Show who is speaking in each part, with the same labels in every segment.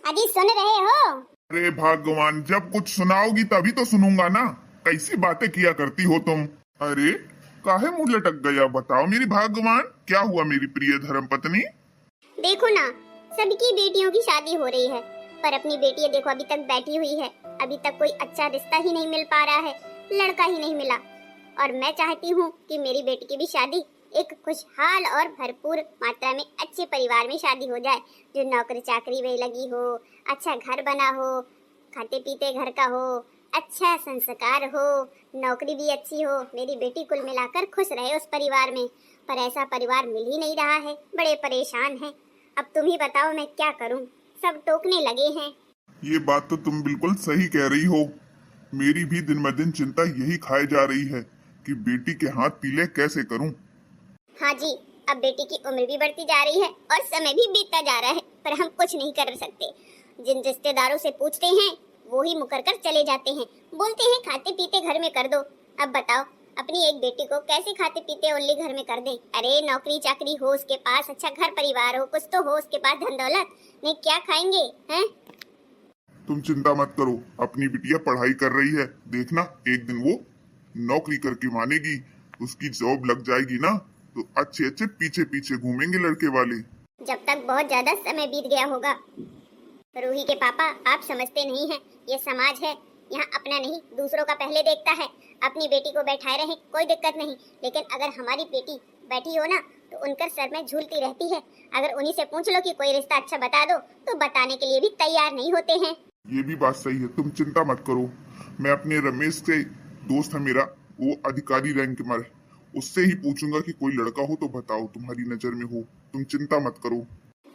Speaker 1: अभी सुन रहे हो?
Speaker 2: अरे भगवान, जब कुछ सुनाओगी तभी तो सुनूंगा ना। कैसी बातें किया करती हो तुम। अरे काहे मुंह लटक गया, बताओ मेरी भगवान, क्या हुआ मेरी प्रिय धर्म पत्नी।
Speaker 1: देखो ना, सबकी बेटियों की शादी हो रही है, पर अपनी बेटी देखो अभी तक बैठी हुई है। अभी तक कोई अच्छा रिश्ता ही नहीं मिल पा रहा है, लड़का ही नहीं मिला। और मैं चाहती हूँ कि मेरी बेटी की भी शादी एक खुशहाल और भरपूर मात्रा में अच्छे परिवार में शादी हो जाए, जो नौकरी चाकरी में लगी हो, अच्छा घर बना हो, खाते पीते घर का हो, अच्छा संस्कार हो, नौकरी भी अच्छी हो, मेरी बेटी कुल मिलाकर खुश रहे उस परिवार में। पर ऐसा परिवार मिल ही नहीं रहा है, बड़े परेशान हैं। अब तुम ही बताओ मैं क्या करूं, सब टोकने लगे हैं।
Speaker 2: ये बात तो तुम बिल्कुल सही कह रही हो। मेरी भी दिन ब दिन चिंता यही खाए जा रही है कि बेटी के हाथ पीले कैसे करूं।
Speaker 1: हाँ जी, अब बेटी की उम्र भी बढ़ती जा रही है और समय भी बीतता जा रहा है, पर हम कुछ नहीं कर सकते। जिन रिश्तेदारों से पूछते हैं वो ही मुकर कर चले जाते हैं, बोलते हैं खाते पीते घर में कर दो। अब बताओ, अपनी एक बेटी को कैसे खाते पीते ओनली घर में कर दें? अरे नौकरी चाकरी हो उसके पास, अच्छा घर परिवार हो, कुछ तो हो उसके पास धन दौलत, नहीं क्या खाएंगे हैं?
Speaker 2: तुम चिंता मत करो, अपनी बिटिया पढ़ाई कर रही है, देखना एक दिन वो नौकरी करके मानेगी, उसकी जॉब लग जाएगी ना, तो अच्छे अच्छे पीछे पीछे घूमेंगे लड़के वाले।
Speaker 1: जब तक बहुत ज्यादा समय बीत गया होगा। रूही के पापा, आप समझते नहीं हैं, ये समाज है, यहाँ अपना नहीं दूसरों का पहले देखता है। अपनी बेटी को बैठाए रहे कोई दिक्कत नहीं, लेकिन अगर हमारी बेटी बैठी हो ना तो उनकर सर में झूलती रहती है। अगर उन्हीं से पूछ लो कि कोई रिश्ता अच्छा बता दो तो बताने के लिए भी तैयार नहीं होते हैं।
Speaker 2: ये भी बात सही है, तुम चिंता मत करो। मैं अपने रमेश से, दोस्त है मेरा, वो अधिकारी रैंक में है, उससे ही पूछूंगा कि कोई लड़का हो तो बताओ, तुम्हारी नजर में हो। तुम चिंता मत करो।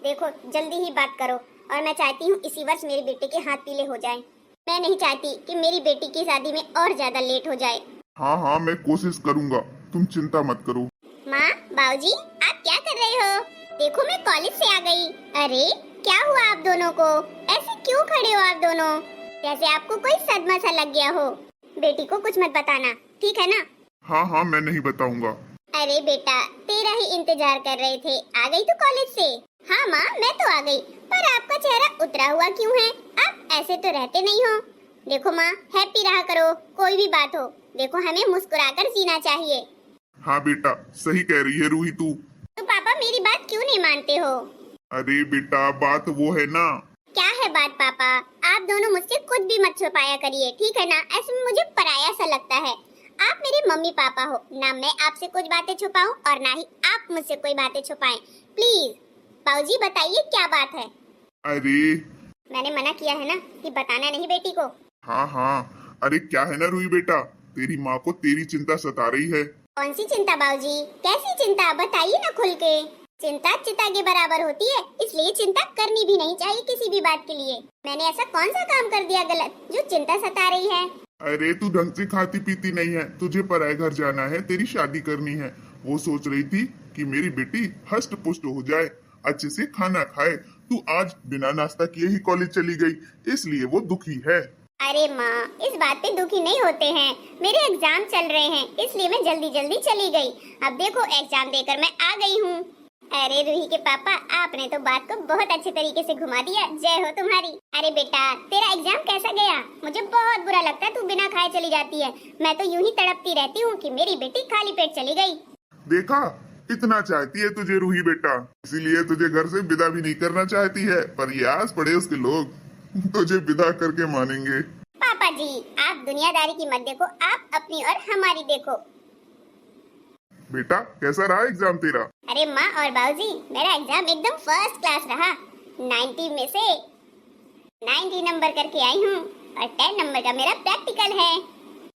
Speaker 1: देखो जल्दी ही बात करो, और मैं चाहती हूँ इसी वर्ष मेरी बेटी के हाथ पीले हो जाएं। मैं नहीं चाहती कि मेरी बेटी की शादी में और ज्यादा लेट हो जाए।
Speaker 2: हाँ हाँ, मैं कोशिश करूंगा, तुम चिंता मत करो।
Speaker 1: माँ, बाबूजी, आप क्या कर रहे हो? देखो मैं कॉलेज से आ गई। अरे क्या हुआ आप दोनों को? ऐसे क्यों खड़े हो आप दोनों, जैसे आपको कोई सदमा सा लग गया हो? बेटी को कुछ मत बताना, ठीक है ना?
Speaker 2: हाँ हाँ, मैं नहीं बताऊंगा।
Speaker 1: अरे बेटा, तेरा ही इंतजार कर रहे थे, आ गई तू कॉलेज से? हाँ माँ, मैं तो आ गई, पर आपका चेहरा उतरा हुआ क्यों है? आप ऐसे तो रहते नहीं हो। देखो माँ, हैप्पी रहा करो, कोई भी बात हो, देखो हमें मुस्कुराकर जीना चाहिए।
Speaker 2: हाँ बेटा, सही कह रही है रूही तू।
Speaker 1: तो पापा मेरी बात क्यों नहीं मानते हो?
Speaker 2: अरे बेटा, बात वो है ना।
Speaker 1: क्या है बात पापा? आप दोनों मुझसे कुछ भी मत छुपाया करिए, ठीक है ना? ऐसे में मुझे पराया सा लगता है। आप मेरे मम्मी पापा हो ना, मैं आपसे कुछ बातें छुपाऊं और ना ही आप मुझसे कोई बातें छुपाएं। प्लीज बाबूजी बताइए क्या बात है?
Speaker 2: अरे
Speaker 1: मैंने मना किया है ना कि बताना नहीं बेटी को।
Speaker 2: हाँ हाँ, अरे क्या है ना रूही बेटा, तेरी माँ को तेरी चिंता सता रही है।
Speaker 1: कौन सी चिंता बाबूजी? कैसी चिंता, बताइए ना खुल के। चिंता चिता के बराबर होती है, इसलिए चिंता करनी भी नहीं चाहिए किसी भी बात के लिए। मैंने ऐसा कौन सा काम कर दिया गलत जो चिंता सता रही है?
Speaker 2: अरे तू ढंग से खाती पीती नहीं है, तुझे पराये घर जाना है, तेरी शादी करनी है। वो सोच रही थी कि मेरी बेटी हष्ट पुष्ट हो जाए, अच्छे से खाना खाए। तू आज बिना नाश्ता किए ही कॉलेज चली गई, इसलिए वो दुखी है।
Speaker 1: अरे माँ, इस बात पे दुखी नहीं होते हैं, मेरे एग्जाम चल रहे हैं, इसलिए मैं जल्दी जल्दी चली गई। अब देखो एग्जाम देकर मैं आ गई हूँ। अरे रूही के पापा, आपने तो बात को बहुत अच्छे तरीके से घुमा दिया, जय हो तुम्हारी। अरे बेटा, तेरा एग्जाम कैसा गया? मुझे बहुत बुरा लगता है तू बिना खाए चली जाती है। मैं तो यूं ही तड़पती रहती हूँ कि मेरी बेटी खाली पेट चली गई।
Speaker 2: देखा, इतना चाहती है तुझे रूही बेटा, इसीलिए तुझे घर से विदा भी नहीं करना चाहती है, पर ये आस पड़े उसके लोग तुझे विदा करके मानेंगे।
Speaker 1: पापा जी, आप दुनियादारी की मत देखो, आप अपनी और हमारी देखो।
Speaker 2: बेटा कैसा रहा एग्जाम तेरा?
Speaker 1: अरे माँ और बाबूजी, मेरा एग्जाम एकदम फर्स्ट क्लास रहा। 90 में से 90 नंबर करके आई हूँ, और 10 नंबर का मेरा प्रैक्टिकल है।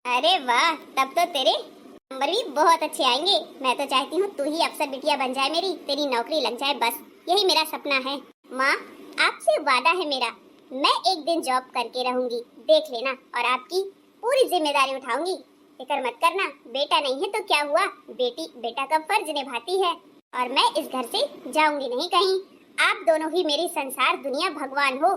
Speaker 1: अरे वाह, तब तो तेरे नंबर भी बहुत अच्छे आएंगे। मैं तो चाहती हूँ तू ही अफसर बिटिया बन जाए मेरी, तेरी नौकरी लग जाए, बस यही मेरा सपना है। माँ, आपसे वादा है मेरा, मैं एक दिन जॉब करके रहूंगी, देख लेना, और आपकी पूरी जिम्मेदारी उठाऊंगी। फिक्र मत करना, बेटा नहीं है तो क्या हुआ, बेटी बेटा का फर्ज निभाती है, और मैं इस घर से जाऊंगी नहीं कहीं। आप दोनों ही मेरी संसार दुनिया भगवान हो,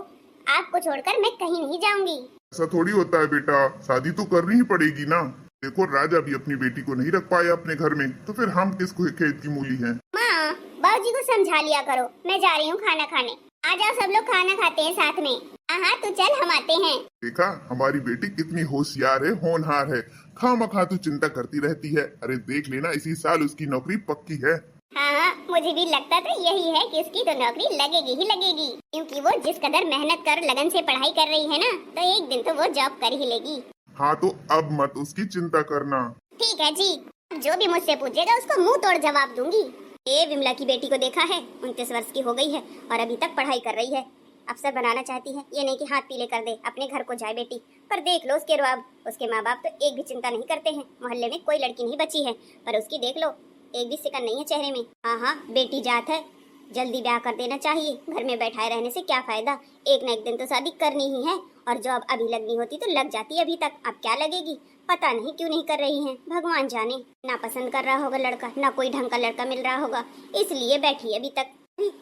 Speaker 1: आपको छोड़कर मैं कहीं नहीं जाऊंगी।
Speaker 2: ऐसा थोड़ी होता है बेटा, शादी तो करनी ही पड़ेगी ना। देखो राजा भी अपनी बेटी को नहीं रख पाया अपने घर में, तो फिर हम किस खेत की मूली हैं।
Speaker 1: माँ, बाबूजी को समझा लिया करो, मैं जा रही हूँ खाना खाने। आ जाओ सब लोग खाना खाते हैं साथ में। हाँ तू चल हम आते हैं।
Speaker 2: देखा हमारी बेटी कितनी होशियार है, होनहार है। खामखा तू चिंता करती रहती है। अरे देख लेना, इसी साल उसकी नौकरी पक्की है।
Speaker 1: हाँ मुझे भी लगता तो यही है कि उसकी तो नौकरी लगेगी ही लगेगी, क्योंकि वो जिस कदर मेहनत कर लगन से पढ़ाई कर रही है ना, तो एक दिन तो वो जॉब कर ही लेगी।
Speaker 2: हाँ तो अब मत उसकी चिंता करना।
Speaker 1: ठीक है जी, जो भी मुझसे पूछेगा उसको मुंह तोड़ जवाब दूंगी। ये विमला की बेटी को देखा है, 29 वर्ष की हो गई है और अभी तक पढ़ाई कर रही है। अफसर बनाना चाहती है, ये नहीं कि हाथ पीले कर दे अपने घर को जाए बेटी। पर देख लो उसके रुआब, उसके माँ बाप तो एक भी चिंता नहीं करते हैं। मोहल्ले में कोई लड़की नहीं बची है, पर उसकी देख लो एक भी सिकन नहीं है चेहरे में। हाँ बेटी जात है, जल्दी ब्याह कर देना चाहिए। घर में बैठाए रहने से क्या फायदा, एक न एक दिन तो शादी करनी ही है। और जॉब अभी लगनी होती तो लग जाती अभी तक, अब क्या लगेगी पता नहीं क्यों नहीं कर रही हैं। भगवान जाने, ना पसंद कर रहा होगा लड़का, ना कोई ढंग का लड़का मिल रहा होगा, इसलिए बैठी है अभी तक।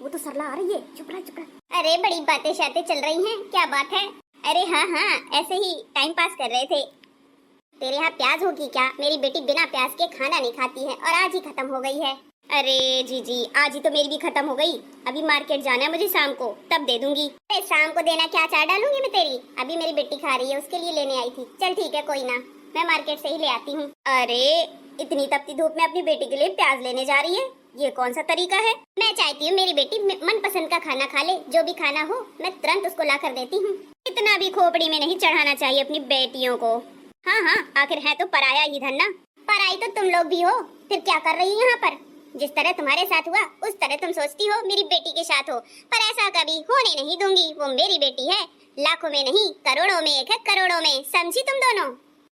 Speaker 1: वो तो सरला आ रही है, चुप रहा। अरे बड़ी बातें शातें चल रही हैं, क्या बात है? अरे हाँ ऐसे ही टाइम पास कर रहे थे। तेरे यहाँ प्याज होगी क्या? मेरी बेटी बिना प्याज के खाना नहीं खाती है और आज ही खत्म हो गई है। अरे जी आज ही तो मेरी भी खत्म हो गई। अभी मार्केट जाना है मुझे शाम को, तब दे दूंगी। अरे शाम को देना क्या, चाय डालूंगी मैं तेरी? अभी मेरी बेटी खा रही है, उसके लिए लेने आई थी। चल ठीक है कोई ना, मैं मार्केट से ही ले आती हूँ। अरे इतनी तपती धूप में अपनी बेटी के लिए प्याज लेने जा रही है, ये कौन सा तरीका है? मैं चाहती हूँ मेरी बेटी मन पसंद का खाना खा ले, जो भी खाना हो मैं तुरंत उसको ला कर देती हूँ। इतना भी खोपड़ी में नहीं चढ़ाना चाहिए अपनी बेटियों को। हाँ आखिर है तो पराया ही धन ना। पराई तो तुम लोग भी हो, फिर क्या कर रही हो यहाँ पर? जिस तरह तुम्हारे साथ हुआ उस तरह तुम सोचती हो मेरी बेटी के साथ हो, पर ऐसा कभी होने नहीं दूंगी। वो मेरी बेटी है, लाखों में नहीं करोड़ों में एक है, करोड़ों में, समझी तुम दोनों?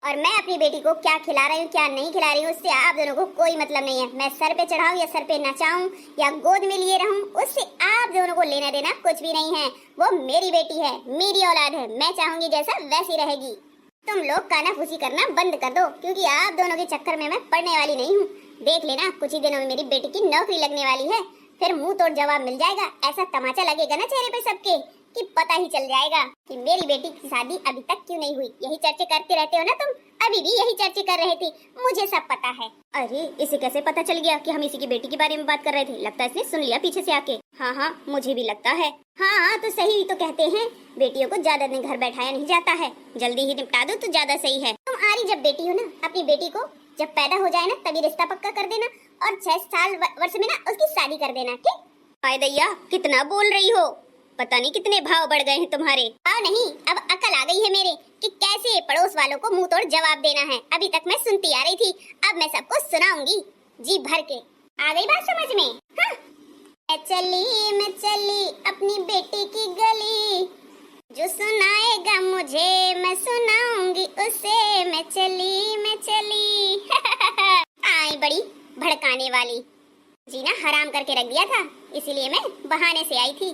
Speaker 1: और मैं अपनी बेटी को क्या खिला रही हूँ क्या नहीं खिला रही हूँ उससे आप दोनों को कोई मतलब नहीं है। मैं सर पे चढ़ाऊं या सर पे नचाऊं या गोद में लिए रहूं, उससे आप दोनों को लेना देना कुछ भी नहीं है। वो मेरी बेटी है, मेरी औलाद है, मैं चाहूंगी जैसा वैसी रहेगी। तुम लोग कानाफूसी करना बंद कर दो, क्योंकि आप दोनों के चक्कर में मैं पढ़ने वाली नहीं हूँ। देख लेना कुछ ही दिनों में मेरी बेटी की नौकरी लगने वाली है, फिर मुंह तोड़ जवाब मिल जाएगा। ऐसा तमाचा लगेगा ना चेहरे पे सबके कि पता ही चल जाएगा कि मेरी बेटी की शादी अभी तक क्यों नहीं हुई। यही चर्चे करते रहते हो ना तुम, अभी भी यही चर्चे कर रहे थे, मुझे सब पता है। अरे इसे कैसे पता चल गया कि हम इसी की बेटी के बारे में बात कर रहे थे? लगता है इसने सुन लिया पीछे से आके। हाँ मुझे भी लगता है। हाँ तो सही तो कहते हैं, बेटियों को ज्यादा दिन घर बैठाया नहीं जाता है, जल्दी ही निपटा दो तो ज्यादा सही है। तुम आरी जब बेटी हो ना, अपनी बेटी को जब पैदा हो जाए ना तभी रिश्ता पक्का कर देना, और 6 साल वर्ष में ना उसकी शादी कर देना, ठीक? हाय दैया कितना बोल रही हो, पता नहीं कितने भाव बढ़ गए हैं तुम्हारे। भाव नहीं, अब अकल आ गई है मेरे कि कैसे पड़ोस वालों को मुंह तोड़ जवाब देना है। अभी तक मैं सुनती आ रही थी, अब मैं सबको सुनाऊंगी जी भर के। आ गई बात समझ में? हाँ? मैं चली अपनी बेटी की गली, जो सुनाएगा मुझे मैं सुनाऊंगी उसे। मैं चली आई बड़ी भड़काने वाली जी ना, हराम करके रख दिया था, इसीलिए मैं बहाने से आई थी।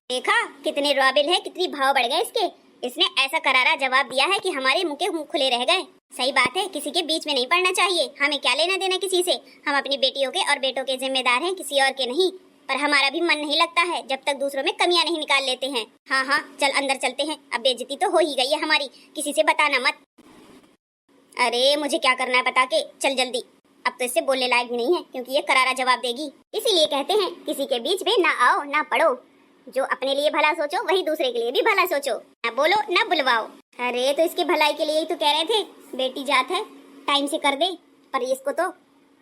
Speaker 1: देखा कितने रोबिल है, कितनी भाव बढ़ गए इसके। इसने ऐसा करारा जवाब दिया है कि हमारे मुंह के मुंह खुले रह गए। सही बात है, किसी के बीच में नहीं पड़ना चाहिए। हमें क्या लेना देना किसी से, हम अपनी बेटियों के और बेटों के जिम्मेदार हैं, किसी और के नहीं। पर हमारा भी मन नहीं लगता है जब तक दूसरों में कमियां नहीं निकाल लेते हैं। हाँ चल अंदर चलते हैं, अब बेइज्जती तो हो ही गई है हमारी, किसी से बताना मत। अरे मुझे क्या करना है बता के, चल जल्दी। अब तो इससे बोलने लायक भी नहीं है, क्योंकि ये करारा जवाब देगी। इसीलिए कहते हैं किसी के बीच में ना आओ ना पढ़ो। जो अपने लिए भला सोचो वही दूसरे के लिए भी भला सोचो, ना बोलो ना बुलवाओ। अरे तो इसकी भलाई के लिए ही तो कह रहे थे, बेटी जात है टाइम से कर दे। पर इसको तो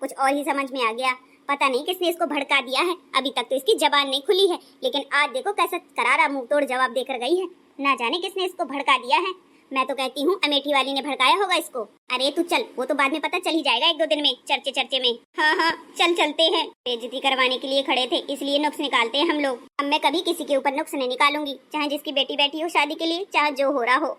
Speaker 1: कुछ और ही समझ में आ गया, पता नहीं किसने इसको भड़का दिया है। अभी तक तो इसकी जबान नहीं खुली है, लेकिन आज देखो कैसा करारा मुंह तोड़ जवाब देकर गई है। ना जाने किसने इसको भड़का दिया है। मैं तो कहती हूँ अमेठी वाली ने भड़काया होगा इसको। अरे तू चल, वो तो बाद में पता चल ही जाएगा 1-2 दिन में, चर्चे में। हाँ चल चलते हैं, बेइज्जती करवाने के लिए खड़े थे इसलिए नुक्स निकालते हैं हम लोग। अब मैं कभी किसी के ऊपर नुक्स नहीं निकालूंगी, चाहे जिसकी बेटी बैठी हो शादी के लिए, चाहे जो हो रहा हो।